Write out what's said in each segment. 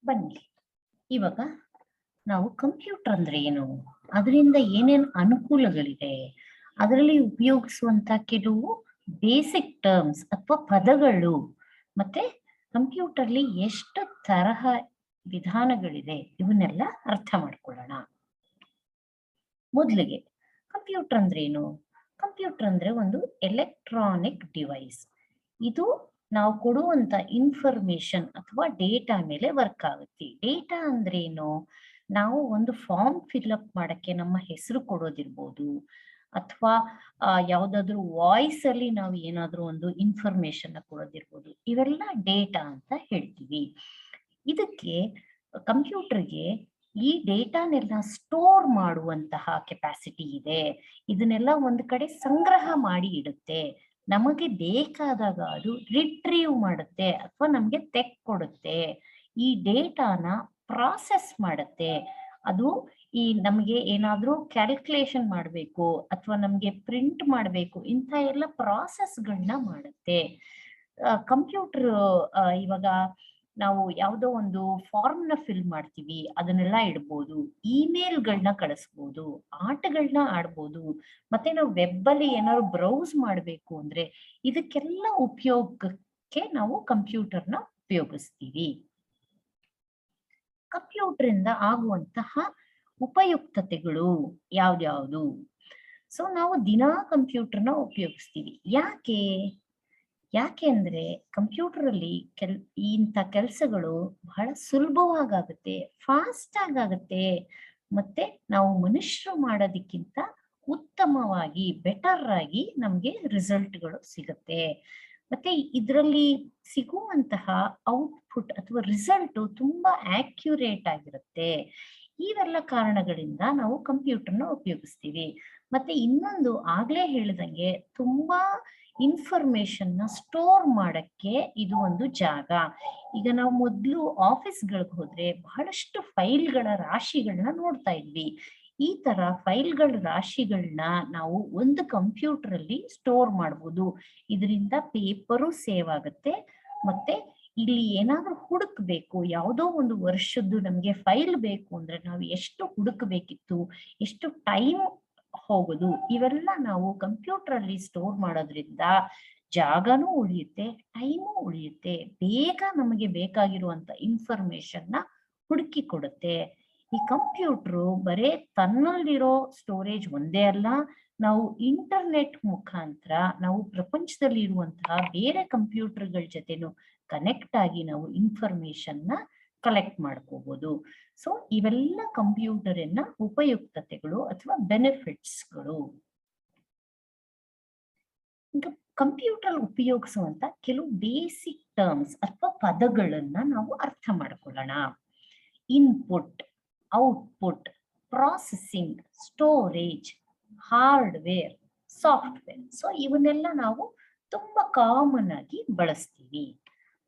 ಬನ್ನಿ ಇವಾಗ ನಾವು ಕಂಪ್ಯೂಟರ್ ಅಂದ್ರೆ ಏನು, ಅದರಿಂದ ಏನೇನು ಅನುಕೂಲಗಳಿದೆ, ಅದರಲ್ಲಿ ಉಪಯೋಗಿಸುವಂತ ಕೆಲವು ಬೇಸಿಕ್ ಟರ್ಮ್ಸ್ ಅಥವಾ ಪದಗಳು, ಮತ್ತೆ ಕಂಪ್ಯೂಟರ್ಲಿ ಎಷ್ಟು ತರಹ ವಿಧಾನಗಳಿದೆ ಇವನ್ನೆಲ್ಲ ಅರ್ಥ ಮಾಡ್ಕೊಳ್ಳೋಣ. ಮೊದಲಿಗೆ ಕಂಪ್ಯೂಟರ್ ಅಂದ್ರೆ ಏನು? ಕಂಪ್ಯೂಟರ್ ಅಂದ್ರೆ ಒಂದು ಎಲೆಕ್ಟ್ರಾನಿಕ್ ಡಿವೈಸ್. ಇದು ನಾವು ಕೊಡುವಂತ ಇನ್ಫಾರ್ಮೇಶನ್ ಅಥವಾ ಡೇಟಾ ಮೇಲೆ ವರ್ಕ್ ಆಗುತ್ತೆ. ಡೇಟಾ ಅಂದ್ರೆ ಏನು? ನಾವು ಒಂದು ಫಾರ್ಮ್ ಫಿಲ್ಅಪ್ ಮಾಡಕ್ಕೆ ನಮ್ಮ ಹೆಸರು ಕೊಡೋದಿರ್ಬೋದು, ಅಥವಾ ಯಾವ್ದಾದ್ರು ವಾಯ್ಸ್ ಅಲ್ಲಿ ನಾವು ಏನಾದ್ರೂ ಒಂದು ಇನ್ಫಾರ್ಮೇಶನ್ ಕೊಡೋದಿರ್ಬೋದು, ಇವೆಲ್ಲ ಡೇಟಾ ಅಂತ ಹೇಳ್ತೀವಿ. ಇದಕ್ಕೆ ಕಂಪ್ಯೂಟರ್ಗೆ ಈ ಡೇಟಾನೆಲ್ಲ ಸ್ಟೋರ್ ಮಾಡುವಂತಹ ಕೆಪಾಸಿಟಿ ಇದೆ. ಇದನ್ನೆಲ್ಲ ಒಂದು ಕಡೆ ಸಂಗ್ರಹ ಮಾಡಿ ಇಡುತ್ತೆ. ನಮಗೆ ಬೇಕಾದಾಗ ಅದು ರಿಟ್ರೀವ್ ಮಾಡುತ್ತೆ ಅಥವಾ ನಮ್ಗೆ ತೆಕ್ಕೊಡುತ್ತೆ. ಈ ಡೇಟಾನ ಪ್ರಾಸೆಸ್ ಮಾಡುತ್ತೆ. ಅದು ಈ ನಮಗೆ ಏನಾದ್ರೂ ಕ್ಯಾಲ್ಕುಲೇಷನ್ ಮಾಡಬೇಕು ಅಥವಾ ನಮ್ಗೆ ಪ್ರಿಂಟ್ ಮಾಡಬೇಕು, ಇಂಥ ಎಲ್ಲ ಪ್ರಾಸೆಸ್ಗಳನ್ನ ಮಾಡುತ್ತೆ ಕಂಪ್ಯೂಟರ್. ಇವಾಗ ನಾವು ಯಾವುದೋ ಒಂದು ಫಾರ್ಮ್ ನ ಫಿಲ್ ಮಾಡ್ತೀವಿ, ಅದನ್ನೆಲ್ಲ ಇಡ್ಬೋದು, ಇಮೇಲ್ಗಳನ್ನ ಕಳಿಸ್ಬೋದು, ಆಟಗಳನ್ನ ಆಡ್ಬೋದು, ಮತ್ತೆ ನಾವು ವೆಬ್ ಅಲ್ಲಿ ಏನಾದ್ರು ಬ್ರೌಸ್ ಮಾಡಬೇಕು ಅಂದ್ರೆ ಇದಕ್ಕೆಲ್ಲ ಉಪಯೋಗಕ್ಕೆ ನಾವು ಕಂಪ್ಯೂಟರ್ನ ಉಪಯೋಗಿಸ್ತೀವಿ. ಕಂಪ್ಯೂಟರ್ ಇಂದ ಆಗುವಂತಹ ಉಪಯುಕ್ತತೆಗಳು ಯಾವ್ದ್ಯಾವ್ದು? ಸೊ ನಾವು ದಿನಾ ಕಂಪ್ಯೂಟರ್ನ ಉಪಯೋಗಿಸ್ತೀವಿ. ಯಾಕೆ ಅಂದ್ರೆ ಕಂಪ್ಯೂಟರ್ ಅಲ್ಲಿ ಇಂಥ ಕೆಲಸಗಳು ಬಹಳ ಸುಲಭವಾಗುತ್ತೆ, ಫಾಸ್ಟ್ ಆಗುತ್ತೆ, ಮತ್ತೆ ನಾವು ಮನುಷ್ಯರು ಮಾಡೋದಕ್ಕಿಂತ ಉತ್ತಮವಾಗಿ ಬೆಟರ್ ಆಗಿ ನಮ್ಗೆ ರಿಸಲ್ಟ್ಗಳು ಸಿಗುತ್ತೆ. ಮತ್ತೆ ಇದರಲ್ಲಿ ಸಿಗುವಂತಹ ಔಟ್ಪುಟ್ ಅಥವಾ ರಿಸಲ್ಟ್ ತುಂಬಾ ಆಕ್ಯುರೇಟ್ ಆಗಿರುತ್ತೆ. ಇವೆಲ್ಲ ಕಾರಣಗಳಿಂದ ನಾವು ಕಂಪ್ಯೂಟರ್ನ ಉಪಯೋಗಿಸ್ತೀವಿ. ಮತ್ತೆ ಇನ್ನೊಂದು ಆಗ್ಲೇ ಹೇಳಿದಂಗೆ ತುಂಬಾ ಇನ್ಫಾರ್ಮೇಶನ್ ನ ಸ್ಟೋರ್ ಮಾಡಕ್ಕೆ ಇದು ಒಂದು ಜಾಗ. ಈಗ ನಾವು ಮೊದಲು ಆಫೀಸ್ಗಳಿಗೆ ಹೋದ್ರೆ ಬಹಳಷ್ಟು ಫೈಲ್ಗಳ ರಾಶಿಗಳನ್ನ ನೋಡ್ತಾ ಇದ್ವಿ. ಈ ತರ ಫೈಲ್ಗಳ ರಾಶಿಗಳನ್ನ ನಾವು ಒಂದು ಕಂಪ್ಯೂಟರ್ ಅಲ್ಲಿ ಸ್ಟೋರ್ ಮಾಡ್ಬೋದು. ಇದರಿಂದ ಪೇಪರು ಸೇವ್ ಆಗುತ್ತೆ. ಮತ್ತೆ ಇಲ್ಲಿ ಏನಾದ್ರೂ ಹುಡುಕ್ಬೇಕು, ಯಾವುದೋ ಒಂದು ವರ್ಷದ್ದು ನಮ್ಗೆ ಫೈಲ್ ಬೇಕು ಅಂದ್ರೆ ನಾವು ಎಷ್ಟು ಹುಡುಕ್ಬೇಕಿತ್ತು, ಎಷ್ಟು ಟೈಮ್ ಹೋಗೋದು, ಇವೆಲ್ಲ ನಾವು ಕಂಪ್ಯೂಟರ್ ಅಲ್ಲಿ ಸ್ಟೋರ್ ಮಾಡೋದ್ರಿಂದ ಜಾಗನೂ ಉಳಿಯುತ್ತೆ, ಟೈಮು ಉಳಿಯುತ್ತೆ, ಬೇಗ ನಮಗೆ ಬೇಕಾಗಿರುವಂತ ಇನ್ಫಾರ್ಮೇಶನ್ ನ ಹುಡುಕಿ ಕೊಡುತ್ತೆ. ಈ ಕಂಪ್ಯೂಟರ್ ಬರೇ ತನ್ನಲ್ಲಿರೋ ಸ್ಟೋರೇಜ್ ಒಂದೇ ಅಲ್ಲ, ನಾವು ಇಂಟರ್ನೆಟ್ ಮುಖಾಂತರ ನಾವು ಪ್ರಪಂಚದಲ್ಲಿ ಇರುವಂತಹ ಬೇರೆ ಕಂಪ್ಯೂಟರ್ಗಳ ಜೊತೆನು ಕನೆಕ್ಟ್ ಆಗಿ ನಾವು ಇನ್ಫಾರ್ಮೇಶನ್ ನ ಕಲೆಕ್ಟ್ ಮಾಡ್ಕೋಬಹುದು. ಸೊ ಇವೆಲ್ಲ ಕಂಪ್ಯೂಟರಿನ ಉಪಯುಕ್ತತೆಗಳು ಅಥವಾ ಬೆನಿಫಿಟ್ಸ್ಗಳು. ಈಗ ಕಂಪ್ಯೂಟರ್ ಉಪಯೋಗಿಸುವಂತ ಕೆಲವು ಬೇಸಿಕ್ ಟರ್ಮ್ಸ್ ಅಥವಾ ಪದಗಳನ್ನ ನಾವು ಅರ್ಥ ಮಾಡ್ಕೊಳ್ಳೋಣ. Input, output, processing, storage, hardware, software. So ಇವನ್ನೆಲ್ಲ ನಾವು ತುಂಬಾ ಕಾಮನ್ ಆಗಿ ಬಳಸ್ತೀವಿ.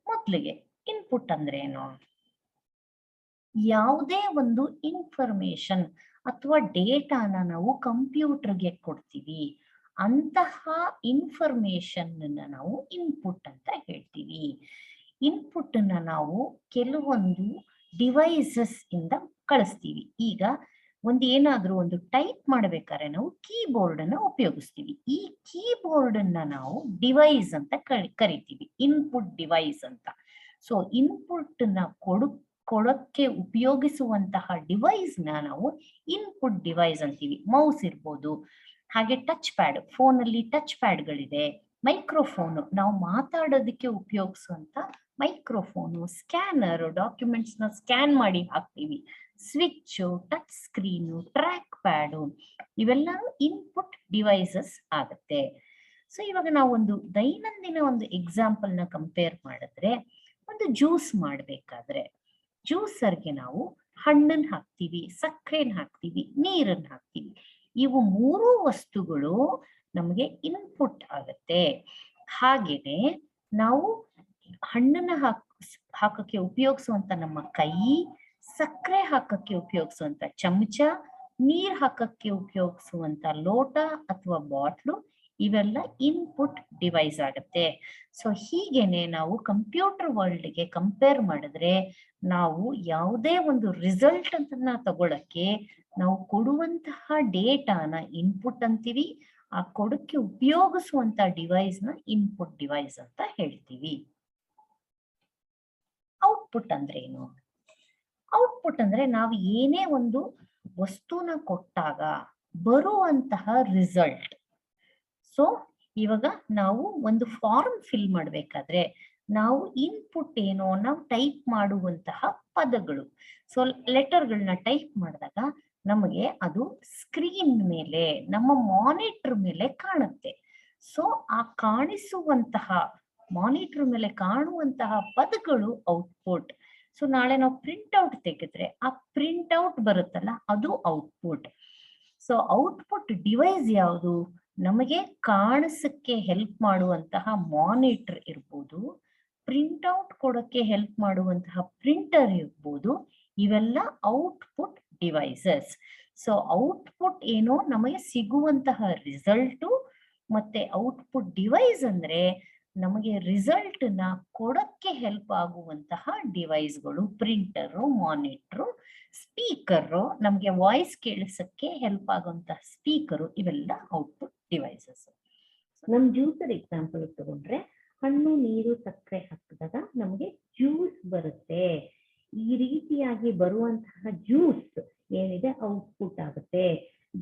ಮೊದಲಿಗೆ ಇನ್ಪುಟ್ ಅಂದ್ರೆ ಏನು? ಯಾವುದೇ ಒಂದು ಇನ್ಫಾರ್ಮೇಶನ್ ಅಥವಾ ಡೇಟಾನ ನಾವು ಕಂಪ್ಯೂಟರ್ಗೆ ಕೊಡ್ತೀವಿ, ಅಂತಹ ಇನ್ಫಾರ್ಮೇಶನ್ ನಾವು ಇನ್ಪುಟ್ ಅಂತ ಹೇಳ್ತೀವಿ. ಇನ್ಪುಟ್ ಅನ್ನ ನಾವು ಕೆಲವೊಂದು ಡಿವೈಸಸ್ ಇಂದ ಕಳಿಸ್ತೀವಿ. ಈಗ ಏನಾದ್ರೂ ಒಂದು ಟೈಪ್ ಮಾಡ್ಬೇಕಾದ್ರೆ ನಾವು ಕೀಬೋರ್ಡ್ ಅನ್ನ ಉಪಯೋಗಿಸ್ತೀವಿ. ಈ ಕೀಬೋರ್ಡ್ ಅನ್ನ ನಾವು ಡಿವೈಸ್ ಅಂತ ಕರಿತೀವಿ, ಇನ್ಪುಟ್ ಡಿವೈಸ್ ಅಂತ. ಸೊ ಇನ್ಪುಟ್ ನ ಕೊಡಕ್ಕೆ ಉಪಯೋಗಿಸುವಂತಹ ಡಿವೈಸ್ ನ ನಾವು ಇನ್ಪುಟ್ ಡಿವೈಸ್ ಅಂತೀವಿ. ಮೌಸ್ ಇರ್ಬೋದು, ಹಾಗೆ ಟಚ್ ಪ್ಯಾಡ್, ಫೋನ್ ಅಲ್ಲಿ ಟಚ್ ಪ್ಯಾಡ್ಗಳಿದೆ, ಮೈಕ್ರೋಫೋನು ನಾವು ಮಾತಾಡೋದಕ್ಕೆ ಉಪಯೋಗಿಸುವಂತ ಮೈಕ್ರೋಫೋನು, ಸ್ಕ್ಯಾನರ್ ಡಾಕ್ಯುಮೆಂಟ್ಸ್ ನ ಸ್ಕ್ಯಾನ್ ಮಾಡಿ ಹಾಕ್ತೀವಿ, switch, touch screen, track pad, ಇವೆಲ್ಲ ಇನ್ಪುಟ್ ಡಿವೈಸಸ್ ಆಗುತ್ತೆ. ಸೊ ಇವಾಗ ನಾವು ಒಂದು ದೈನಂದಿನ ಒಂದು ಎಕ್ಸಾಂಪಲ್ ನ ಕಂಪೇರ್ ಮಾಡಿದ್ರೆ, ಒಂದು ಜ್ಯೂಸ್ ಮಾಡ್ಬೇಕಾದ್ರೆ ಜ್ಯೂಸರ್ಗೆ ನಾವು ಹಣ್ಣನ್ನು ಹಾಕ್ತಿವಿ, ಸಕ್ಕರೆನ ಹಾಕ್ತಿವಿ, ನೀರನ್ನು ಹಾಕ್ತಿವಿ. ಇವು ಮೂರು ವಸ್ತುಗಳು ನಮಗೆ ಇನ್ಪುಟ್ ಆಗುತ್ತೆ. ಹಾಗೇನೆ ನಾವು ಹಣ್ಣನ್ನ ಹಾಕಕ್ಕೆ ಉಪಯೋಗಿಸುವಂತ ನಮ್ಮ ಕೈ, ಸಕ್ಕರೆ ಹಾಕಕ್ಕೆ ಉಪಯೋಗಿಸುವಂತ ಚಮಚ, ನೀರ್ ಹಾಕಕ್ಕೆ ಉಪಯೋಗಿಸುವಂತ ಲೋಟ ಅಥವಾ ಬಾಟ್ಲು, ಇವೆಲ್ಲ ಇನ್ಪುಟ್ ಡಿವೈಸ್ ಆಗುತ್ತೆ. ಸೊ ಹೀಗೇನೆ ನಾವು ಕಂಪ್ಯೂಟರ್ ವರ್ಲ್ಡ್ಗೆ ಕಂಪೇರ್ ಮಾಡಿದ್ರೆ ನಾವು ಯಾವುದೇ ಒಂದು ರಿಸಲ್ಟ್ ಅಂತನ್ನ ತಗೊಳಕ್ಕೆ ನಾವು ಕೊಡುವಂತಹ ಡೇಟಾನ ಇನ್ಪುಟ್ ಅಂತೀವಿ, ಆ ಕೊಡಕ್ಕೆ ಉಪಯೋಗಿಸುವಂತ ಡಿವೈಸ್ ನ ಇನ್ಪುಟ್ ಡಿವೈಸ್ ಅಂತ ಹೇಳ್ತೀವಿ. ಔಟ್ಪುಟ್ ಅಂದ್ರೆ ಏನು? ಔಟ್ಪುಟ್ ಅಂದ್ರೆ ನಾವು ಏನೇ ಒಂದು ವಸ್ತುನ ಕೊಟ್ಟಾಗ ಬರುವಂತಹ ರಿಸಲ್ಟ್. ಸೊ ಇವಾಗ ನಾವು ಒಂದು ಫಾರ್ಮ್ ಫಿಲ್ ಮಾಡ್ಬೇಕಾದ್ರೆ ನಾವು ಇನ್ಪುಟ್ ಏನೋ ನಾವು ಟೈಪ್ ಮಾಡುವಂತಹ ಪದಗಳು. ಸೊ ಲೆಟರ್ಗಳನ್ನ ಟೈಪ್ ಮಾಡಿದಾಗ ನಮಗೆ ಅದು ಸ್ಕ್ರೀನ್ ಮೇಲೆ ನಮ್ಮ ಮಾನಿಟರ್ ಮೇಲೆ ಕಾಣುತ್ತೆ. ಸೊ ಆ ಕಾಣಿಸುವಂತಹ ಮಾನಿಟರ್ ಮೇಲೆ ಕಾಣುವಂತಹ ಪದಗಳು ಔಟ್ಪುಟ್. ಸೊ ನಾಳೆ ನಾವು ಪ್ರಿಂಟ್ ಔಟ್ ತೆಗೆದ್ರೆ ಆ ಪ್ರಿಂಟ್ ಔಟ್ ಬರುತ್ತಲ್ಲ, ಅದು ಔಟ್ಪುಟ್. ಸೊ ಔಟ್ಪುಟ್ ಡಿವೈಸ್ ಯಾವುದು? ನಮಗೆ ಕಾಣಿಸಕ್ಕೆ ಹೆಲ್ಪ್ ಮಾಡುವಂತಹ ಮಾನಿಟರ್ ಇರ್ಬೋದು, ಪ್ರಿಂಟ್ ಔಟ್ ಕೊಡಕ್ಕೆ ಹೆಲ್ಪ್ ಮಾಡುವಂತಹ ಪ್ರಿಂಟರ್ ಇರ್ಬೋದು. ಇವೆಲ್ಲ ಔಟ್ಪುಟ್ ಡಿವೈಸಸ್. ಸೊ ಔಟ್ಪುಟ್ ಏನೋ ನಮಗೆ ಸಿಗುವಂತಹ ರಿಸಲ್ಟು, ಮತ್ತೆ ಔಟ್ಪುಟ್ ಡಿವೈಸ್ ಅಂದ್ರೆ ನಮಗೆ ರಿಸಲ್ಟ್ ನ ಕೊಡಕ್ಕೆ ಹೆಲ್ಪ್ ಆಗುವಂತಹ ಡಿವೈಸ್ಗಳು. ಪ್ರಿಂಟರು, ಮಾನಿಟ್ರು, ಸ್ಪೀಕರು, ನಮ್ಗೆ ವಾಯ್ಸ್ ಕೇಳಿಸಕ್ಕೆ ಹೆಲ್ಪ್ ಆಗುವಂತಹ ಸ್ಪೀಕರು, ಇವೆಲ್ಲ ಔಟ್ಪುಟ್ ಡಿವೈಸಸ್. ನಮ್ ಜ್ಯೂಸರ್ ಎಕ್ಸಾಂಪಲ್ ತಗೊಂಡ್ರೆ ಹಣ್ಣು, ನೀರು, ಸಕ್ಕರೆ ಹಾಕಿದಾಗ ನಮಗೆ ಜ್ಯೂಸ್ ಬರುತ್ತೆ. ಈ ರೀತಿಯಾಗಿ ಬರುವಂತಹ ಜ್ಯೂಸ್ ಏನಿದೆ ಔಟ್ಪುಟ್ ಆಗುತ್ತೆ.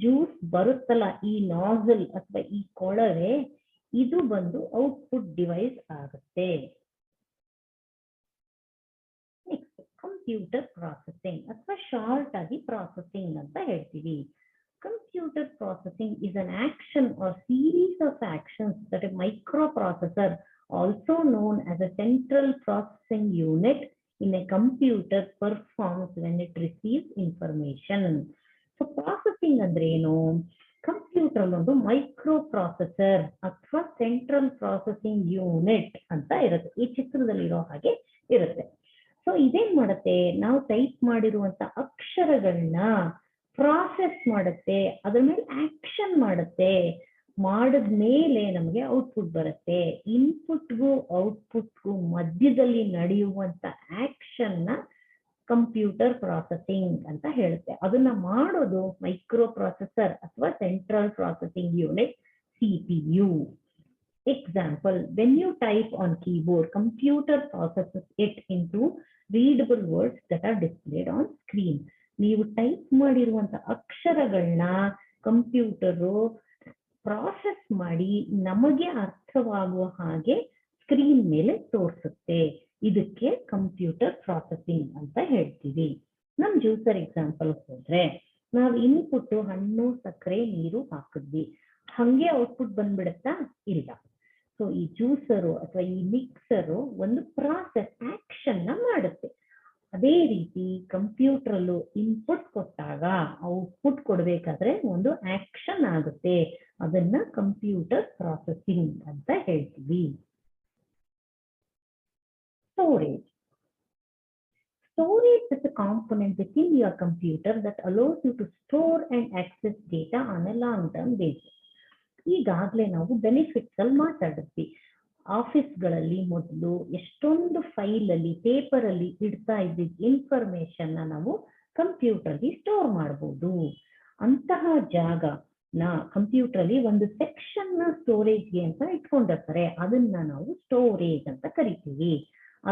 ಜ್ಯೂಸ್ ಬರುತ್ತಲ್ಲ, ಈ ನಾಸಲ್ ಅಥವಾ ಈ ಕೊಳವೆ, ಇದು ಬಂದು ಔಟ್ಪುಟ್ ಡಿವೈಸ್ ಆಗುತ್ತೆ. ನೆಕ್ಸ್ಟ್ ಕಂಪ್ಯೂಟರ್ ಪ್ರಾಸೆಸಿಂಗ್ ಅಥವಾ ಶಾರ್ಟ್ ಆಗಿ ಪ್ರಾಸೆಸಿಂಗ್ ಅಂತ ಹೇಳ್ತೀವಿ. Computer processing is an action or series of actions that a microprocessor, also known as a central processing unit in a computer, performs when it receives information. So processing ಅಂದ್ರೆ ಏನು? Computer ಒಂದು micro processor ಅಥವಾ central processing unit ಅಂತ ಇರುತ್ತೆ. ಈ ಚಿತ್ರದಲ್ಲಿರೋ ಹಾಗೆ ಇರುತ್ತೆ. So ಇದೇನ್ ಮಾಡುತ್ತೆ? ನಾವು ಟೈಪ್ ಮಾಡಿರುವಂತ ಅಕ್ಷರಗಳನ್ನ ಪ್ರಾಸೆಸ್ ಮಾಡುತ್ತೆ, ಅದ್ರ ಮೇಲೆ ಆಕ್ಷನ್ ಮಾಡುತ್ತೆ. ಮಾಡಿದ್ಮೇಲೆ ನಮಗೆ ಔಟ್ಪುಟ್ ಬರುತ್ತೆ. ಇನ್ಪುಟ್ಗೂ ಔಟ್ಪುಟ್ಗೂ ಮಧ್ಯದಲ್ಲಿ ನಡೆಯುವಂತ ಆಕ್ಷನ್ ನ ಕಂಪ್ಯೂಟರ್ ಪ್ರಾಸೆಸಿಂಗ್ ಅಂತ ಹೇಳುತ್ತೆ. ಅದನ್ನ ಮಾಡೋದು ಮೈಕ್ರೋ ಪ್ರಾಸೆಸರ್ ಅಥವಾ central processing unit, CPU. Example, when you type on keyboard, computer processes it into readable words that are displayed on screen. ನೀವು ಟೈಪ್ ಮಾಡಿರುವಂತ ಅಕ್ಷರಗಳನ್ನ ಕಂಪ್ಯೂಟರು ಪ್ರಾಸೆಸ್ ಮಾಡಿ ನಮಗೆ ಅರ್ಥವಾಗುವ ಹಾಗೆ ಸ್ಕ್ರೀನ್ ಮೇಲೆ ತೋರಿಸುತ್ತೆ. ಇದಕ್ಕೆ ಕಂಪ್ಯೂಟರ್ ಪ್ರಾಸೆಸಿಂಗ್ ಅಂತ ಹೇಳ್ತೀವಿ. ನಮ್ ಜ್ಯೂಸರ್ ಎಕ್ಸಾಂಪಲ್ ಹೋದ್ರೆ ನಾವು ಇನ್ಪುಟ್ ಹಣ್ಣು, ಸಕ್ಕರೆ, ನೀರು ಹಾಕಿದ್ವಿ, ಹಂಗೆ ಔಟ್ಪುಟ್ ಬಂದ್ಬಿಡುತ್ತಾ? ಇಲ್ಲ. ಸೊ ಈ ಜ್ಯೂಸರು ಅಥವಾ ಈ ಮಿಕ್ಸರು ಒಂದು ಪ್ರಾಸೆಸ್ ಆಕ್ಷನ್ ನ ಮಾಡುತ್ತೆ. ಅದೇ ರೀತಿ ಕಂಪ್ಯೂಟರ್ ಅಲ್ಲೂ ಇನ್ಪುಟ್ ಕೊಟ್ಟಾಗ ಔಟ್ಪುಟ್ ಕೊಡ್ಬೇಕಾದ್ರೆ ಒಂದು ಆಕ್ಷನ್ ಆಗುತ್ತೆ. ಅದನ್ನ ಕಂಪ್ಯೂಟರ್ ಪ್ರಾಸೆಸಿಂಗ್ ಅಂತ ಹೇಳ್ತೀವಿ. Storage. Storage is a component within your computer that allows you to store and access data on a long-term basis. ಈಗಾಗಲೇ ನಾವು ಬೆನಿಫಿಟ್ಸ್ ಅಲ್ಲಿ ಮಾತಾಡಿದ್ವಿ. ಆಫೀಸ್ಗಳಲ್ಲಿ ಮೊದಲು ಎಷ್ಟೊಂದು ಫೈಲ್ ಅಲ್ಲಿ, ಪೇಪರ್ ಅಲ್ಲಿ ಇಡ್ತಾ ಇದ್ದಿದ್ದ ಇನ್ಫಾರ್ಮೇಶನ್ ನಾವು ಕಂಪ್ಯೂಟರ್ಲಿ ಸ್ಟೋರ್ ಮಾಡಬಹುದು. ಅಂತಹ ಜಾಗನ ಕಂಪ್ಯೂಟರ್ ಅಲ್ಲಿ ಒಂದು ಸೆಕ್ಷನ್ ನ ಸ್ಟೋರೇಜ್ಗೆ ಅಂತ ಇಟ್ಕೊಂಡಿರ್ತಾರೆ. ಅದನ್ನ ನಾವು ಸ್ಟೋರೇಜ್ ಅಂತ ಕರಿತೀವಿ.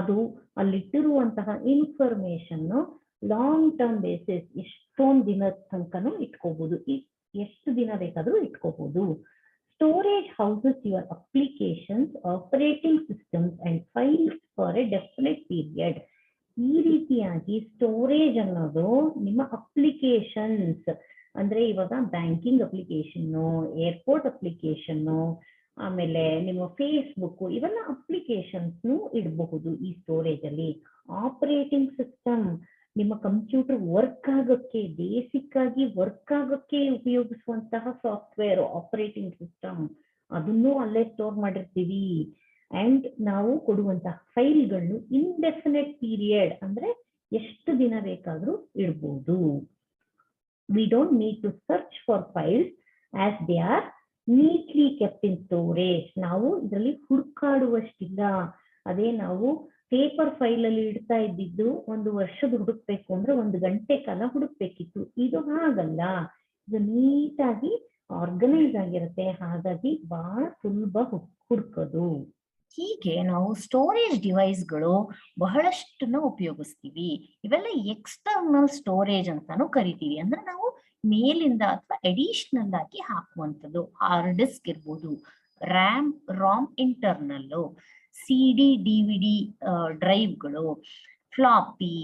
ಅದು ಅಲ್ಲಿಟ್ಟಿರುವಂತಹ ಇನ್ಫಾರ್ಮೇಶನ್ ಲಾಂಗ್ ಟರ್ಮ್ ಬೇಸಿಸ್ ಎಷ್ಟೊಂದು ದಿನದ ತನಕನೂ ಇಟ್ಕೋಬಹುದು, ಎಷ್ಟು ದಿನ ಬೇಕಾದ್ರೂ ಇಟ್ಕೋಬಹುದು. Storage houses your applications, operating systems and files for a definite period. ಈ ರೀತಿಯಾಗಿ ಸ್ಟೋರೇಜ್ ಅನ್ನೋದು ನಿಮ್ಮ ಅಪ್ಲಿಕೇಶನ್ಸ್ ಅಂದ್ರೆ ಇವಾಗ ಬ್ಯಾಂಕಿಂಗ್ ಅಪ್ಲಿಕೇಶನ್ನು, ಏರ್ಪೋರ್ಟ್ ಅಪ್ಲಿಕೇಶನ್ನು, ಆಮೇಲೆ ನಿಮ್ಮ ಫೇಸ್ಬುಕ್, ಇವೆಲ್ಲ ಅಪ್ಲಿಕೇಶನ್ಸ್ ಇಡಬಹುದು ಈ ಸ್ಟೋರೇಜ್ ಅಲ್ಲಿ. ಆಪರೇಟಿಂಗ್ ಸಿಸ್ಟಮ್ ನಿಮ್ಮ ಕಂಪ್ಯೂಟರ್ ವರ್ಕ್ ಆಗೋಕ್ಕೆ, ಬೇಸಿಕ್ ಆಗಿ ವರ್ಕ್ ಆಗೋಕ್ಕೆ ಉಪಯೋಗಿಸುವಂತಹ ಸಾಫ್ಟ್ವೇರ್ ಆಪರೇಟಿಂಗ್ ಸಿಸ್ಟಮ್, ಅದನ್ನು ಅಲ್ಲೇ ಸ್ಟೋರ್ ಮಾಡಿರ್ತೀವಿ. ಅಂಡ್ ನಾವು ಕೊಡುವಂತಹ ಫೈಲ್ಗಳನ್ನು ಇಂಡೆಫಿನೆಟ್ ಪೀರಿಯಡ್ ಅಂದ್ರೆ ಎಷ್ಟು ದಿನ ಬೇಕಾದ್ರೂ ಇಡಬಹುದು. We don't need to search for files as they are neatly kept in storage. ನಾವು ಇದರಲ್ಲಿ ಹುಡುಕಾಡುವಷ್ಟಿಲ್ಲ. ಅದೇ ನಾವು ಪೇಪರ್ ಫೈಲ್ ಅಲ್ಲಿ ಇಡ್ತಾ ಇದ್ದಿದ್ದು 1 ವರ್ಷದ ಹುಡುಕ್ಬೇಕು ಅಂದ್ರೆ 1 ಗಂಟೆ ಕಾಲ ಹುಡುಕ್ಬೇಕಿತ್ತು. ಇದು ಹಾಗಲ್ಲ, ಇದು ನೀಟಾಗಿ ಆರ್ಗನೈಸ್ ಆಗಿರುತ್ತೆ, ಹಾಗಾಗಿ ಬಹಳ ಸುಲಭ ಹುಡುಕೋದು. ಹೀಗೆ ನಾವು ಸ್ಟೋರೇಜ್ ಡಿವೈಸ್ಗಳು ಬಹಳಷ್ಟನ್ನ ಉಪಯೋಗಿಸ್ತೀವಿ. ಇವೆಲ್ಲ ಎಕ್ಸ್ಟರ್ನಲ್ ಸ್ಟೋರೇಜ್ ಅಂತಾನು ಕರಿತೀವಿ. ಅಂದ್ರೆ ನಾವು ಮೇಲಿಂದ ಅಥವಾ ಅಡಿಷನಲ್ ಆಗಿ ಹಾಕುವಂಥದ್ದು. ಹಾರ್ಡ್ ಡಿಸ್ಕ್ ಇರ್ಬೋದು, ರಾಮ್ ಇಂಟರ್ನಲ್, CD DVD ಡ್ರೈವ್ಗಳು, floppy,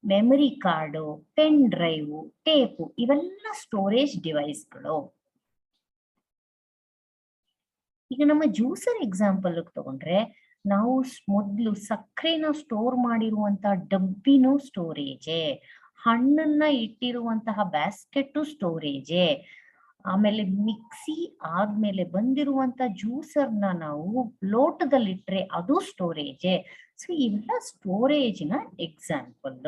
memory card, pen drive, tape, ಇವೆಲ್ಲ ಸ್ಟೋರೇಜ್ ಡಿವೈಸ್ಗಳು. ಈಗ ನಮ್ಮ ಜ್ಯೂಸರ್ ಎಕ್ಸಾಂಪಲ್ ತಗೊಂಡ್ರೆ, ನಾವು ಮೊದಲು ಸಕ್ಕರೆನ ಸ್ಟೋರ್ ಮಾಡಿರುವಂತ ಡಬ್ಬಿನೂ ಸ್ಟೋರೇಜೆ, ಹಣ್ಣನ್ನ ಇಟ್ಟಿರುವಂತಹ ಬ್ಯಾಸ್ಕೆಟ್ ಸ್ಟೋರೇಜೆ, ಆಮೇಲೆ ಮಿಕ್ಸಿ ಆದ್ಮೇಲೆ ಬಂದಿರುವಂತ ಜ್ಯೂಸರ್ನ ನಾವು ಲೋಟದಲ್ಲಿಟ್ರೆ ಅದು ಸ್ಟೋರೇಜೆ. ಸೊ ಇವೆಲ್ಲ ಸ್ಟೋರೇಜಿನ ಎಕ್ಸಾಂಪಲ್.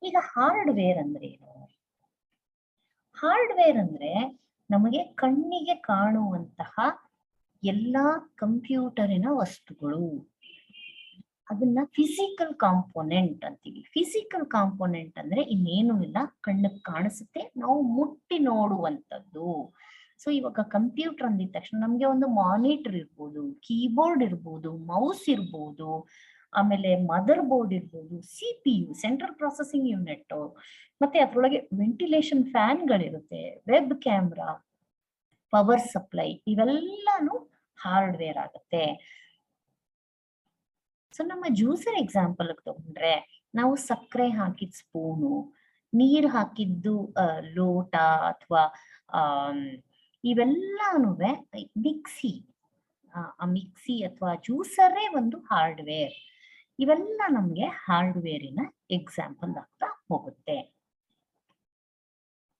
ಈಗ ಹಾರ್ಡ್ವೇರ್ ಅಂದ್ರೆ ಏನು? ಹಾರ್ಡ್ವೇರ್ ಅಂದ್ರೆ ನಮಗೆ ಕಣ್ಣಿಗೆ ಕಾಣುವಂತಹ ಎಲ್ಲಾ ಕಂಪ್ಯೂಟರಿನ ವಸ್ತುಗಳು. ಅದನ್ನ ಫಿಸಿಕಲ್ ಕಾಂಪೋನೆಂಟ್ ಅಂತೀವಿ. ಫಿಸಿಕಲ್ ಕಾಂಪೋನೆಂಟ್ ಅಂದ್ರೆ ಇನ್ನೇನು ಇಲ್ಲ, ಕಣ್ಣಿಗೆ ಕಾಣಿಸುತ್ತೆ, ನಾವು ಮುಟ್ಟಿ ನೋಡುವಂಥದ್ದು. ಸೊ ಇವಾಗ ಕಂಪ್ಯೂಟರ್ ಅಂದಿದ ತಕ್ಷಣ ನಮ್ಗೆ ಒಂದು ಮಾನಿಟರ್ ಇರ್ಬೋದು, ಕೀಬೋರ್ಡ್ ಇರ್ಬೋದು, ಮೌಸ್ ಇರ್ಬೋದು, ಆಮೇಲೆ ಮದರ್ ಬೋರ್ಡ್ ಇರ್ಬೋದು, CPU ಸೆಂಟ್ರಲ್ ಪ್ರೊಸೆಸಿಂಗ್ ಯೂನಿಟ್, ಮತ್ತೆ ಅದ್ರೊಳಗೆ ವೆಂಟಿಲೇಷನ್ ಫ್ಯಾನ್ಗಳಿರುತ್ತೆ, ವೆಬ್ ಕ್ಯಾಮ್ರಾ, ಪವರ್ ಸಪ್ಲೈ, ಇವೆಲ್ಲಾನು ಹಾರ್ಡ್ವೇರ್ ಆಗುತ್ತೆ. ಸೊ ನಮ್ಮ ಜ್ಯೂಸರ್ ಎಕ್ಸಾಂಪಲ್ ತಗೊಂಡ್ರೆ, ನಾವು ಸಕ್ಕರೆ ಹಾಕಿದ ಸ್ಪೂನು, ನೀರ್ ಹಾಕಿದ್ದು ಲೋಟ ಅಥವಾ ಇವೆಲ್ಲಾನು ಮಿಕ್ಸಿ, ಆ ಮಿಕ್ಸಿ ಅಥವಾ ಜ್ಯೂಸರೇ ಒಂದು ಹಾರ್ಡ್ವೇರ್. ಇವೆಲ್ಲ ನಮ್ಗೆ ಹಾರ್ಡ್ವೇರಿನ ಎಕ್ಸಾಂಪಲ್ ಆಗ್ತಾ ಹೋಗುತ್ತೆ.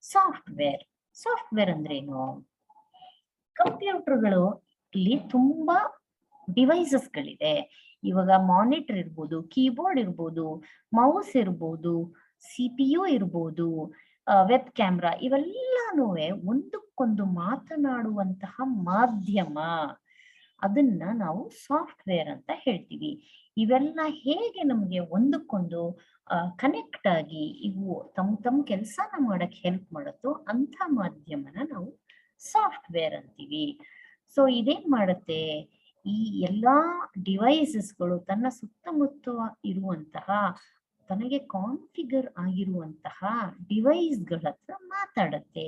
ಸಾಫ್ಟ್ವೇರ್. ಸಾಫ್ಟ್ವೇರ್ ಅಂದ್ರೆ ಏನು? ಕಂಪ್ಯೂಟರ್ಗಳು ಇಲ್ಲಿ ತುಂಬಾ ಡಿವೈಸಸ್ಗಳಿದೆ. ಇವಾಗ ಮಾನಿಟರ್ ಇರ್ಬೋದು, ಕೀಬೋರ್ಡ್ ಇರ್ಬೋದು, ಮೌಸ್ ಇರ್ಬೋದು, CPU ಇರ್ಬೋದು, ವೆಬ್ ಕ್ಯಾಮ್ರಾ, ಇವೆಲ್ಲಾನು ಒಂದಕ್ಕೊಂದು ಮಾತನಾಡುವಂತಹ ಮಾಧ್ಯಮ. ಅದನ್ನ ನಾವು ಸಾಫ್ಟ್ವೇರ್ ಅಂತ ಹೇಳ್ತೀವಿ. ಇವೆಲ್ಲ ಹೇಗೆ ನಮ್ಗೆ ಒಂದಕ್ಕೊಂದು ಕನೆಕ್ಟ್ ಆಗಿ ಇವು ತಮ್ಮ ಕೆಲಸನ ಮಾಡಕ್ ಹೆಲ್ಪ್ ಮಾಡುತ್ತೋ ಅಂತ ಮಾಧ್ಯಮನ ನಾವು ಸಾಫ್ಟ್ವೇರ್ ಅಂತೀವಿ. ಸೊ ಇದೇನ್ ಮಾಡುತ್ತೆ, ಈ ಎಲ್ಲಾ ಡಿವೈಸಸ್ಗಳು ತನ್ನ ಸುತ್ತಮುತ್ತ ಇರುವಂತಹ ತನಗೆ ಕಾನ್ಫಿಗರ್ ಆಗಿರುವಂತಹ ಡಿವೈಸ್ಗಳ ಹತ್ರ ಮಾತಾಡತ್ತೆ.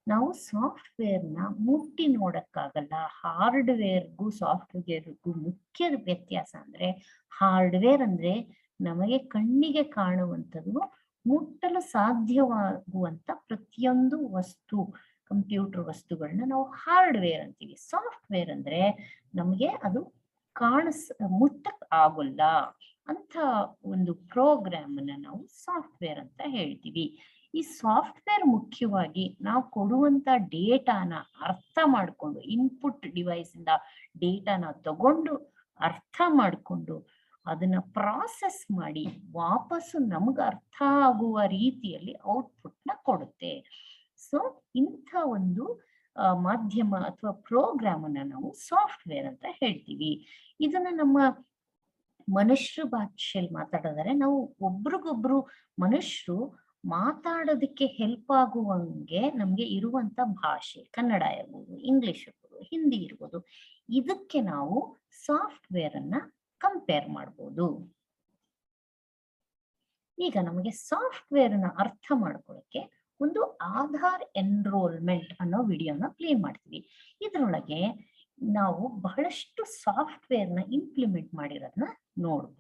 ನಾವು ಸಾಫ್ಟ್ವೇರ್ನ ಮುಟ್ಟಿ ನೋಡಕ್ಕಾಗಲ್ಲ. ಹಾರ್ಡ್ವೇರ್ಗೂ ಸಾಫ್ಟ್ವೇರ್ಗೂ ಮುಖ್ಯ ವ್ಯತ್ಯಾಸ ಅಂದ್ರೆ, ಹಾರ್ಡ್ವೇರ್ ಅಂದ್ರೆ ನಮಗೆ ಕಣ್ಣಿಗೆ ಕಾಣುವಂಥದ್ದು, ಮುಟ್ಟಲು ಸಾಧ್ಯವಾಗುವಂತ ಪ್ರತಿಯೊಂದು ವಸ್ತು, ಕಂಪ್ಯೂಟರ್ ವಸ್ತುಗಳನ್ನ ನಾವು ಹಾರ್ಡ್ವೇರ್ ಅಂತೀವಿ. ಸಾಫ್ಟ್ವೇರ್ ಅಂದ್ರೆ ನಮಗೆ ಅದು ಮುಟ್ಟಕ್ ಆಗೋಲ್ಲ ಅಂತ ಒಂದು ಪ್ರೋಗ್ರಾಮ್ ಅನ್ನ ನಾವು ಸಾಫ್ಟ್ವೇರ್ ಅಂತ ಹೇಳ್ತೀವಿ. ಈ ಸಾಫ್ಟ್ವೇರ್ ಮುಖ್ಯವಾಗಿ ನಾವು ಕೊಡುವಂತ ಡೇಟಾನ ಅರ್ಥ ಮಾಡ್ಕೊಂಡು, ಇನ್ಪುಟ್ ಡಿವೈಸ್ ಇಂದ ಡೇಟಾನ ತಗೊಂಡು ಅರ್ಥ ಮಾಡ್ಕೊಂಡು ಅದನ್ನ ಪ್ರಾಸೆಸ್ ಮಾಡಿ ವಾಪಸ್ಸು ನಮ್ಗೆ ಅರ್ಥ ಆಗುವ ರೀತಿಯಲ್ಲಿ ಔಟ್ಪುಟ್ನ ಕೊಡುತ್ತೆ. ಸೊ ಇಂಥ ಒಂದು ಮಾಧ್ಯಮ ಅಥವಾ ಪ್ರೋಗ್ರಾಮ್ ಅನ್ನ ನಾವು ಸಾಫ್ಟ್ವೇರ್ ಅಂತ ಹೇಳ್ತೀವಿ. ಇದನ್ನ ನಮ್ಮ ಮನುಷ್ಯರ ಭಾಷೆಯಲ್ಲಿ ಮಾತಾಡಿದರೆ, ನಾವು ಒಬ್ರಿಗೊಬ್ರು ಮನುಷ್ಯರು ಮಾತಾಡೋದಕ್ಕೆ ಹೆಲ್ಪ್ ಆಗುವಂಗೆ ನಮ್ಗೆ ಇರುವಂತ ಭಾಷೆ, ಕನ್ನಡ ಇರ್ಬೋದು, ಇಂಗ್ಲಿಷ್ ಇರ್ಬೋದು, ಹಿಂದಿ ಇರ್ಬೋದು, ಇದಕ್ಕೆ ನಾವು ಸಾಫ್ಟ್ವೇರ್ ಅನ್ನ ಕಂಪೇರ್ ಮಾಡ್ಬೋದು. ಈಗ ನಮಗೆ ಸಾಫ್ಟ್ವೇರ್ ನ ಅರ್ಥ ಮಾಡ್ಕೊಳ್ಳೋಕೆ ಒಂದು ಆಧಾರ್ ಎನ್ರೋಲ್ಮೆಂಟ್ ಅನ್ನೋ ವಿಡಿಯೋನ ಪ್ಲೇ ಮಾಡ್ತೀವಿ. ಇದರೊಳಗೆ ನಾವು ಬಹಳಷ್ಟು ಸಾಫ್ಟ್ವೇರ್ ನ ಇಂಪ್ಲಿಮೆಂಟ್ ಮಾಡಿರೋದನ್ನ ನೋಡ್ಬೋದು.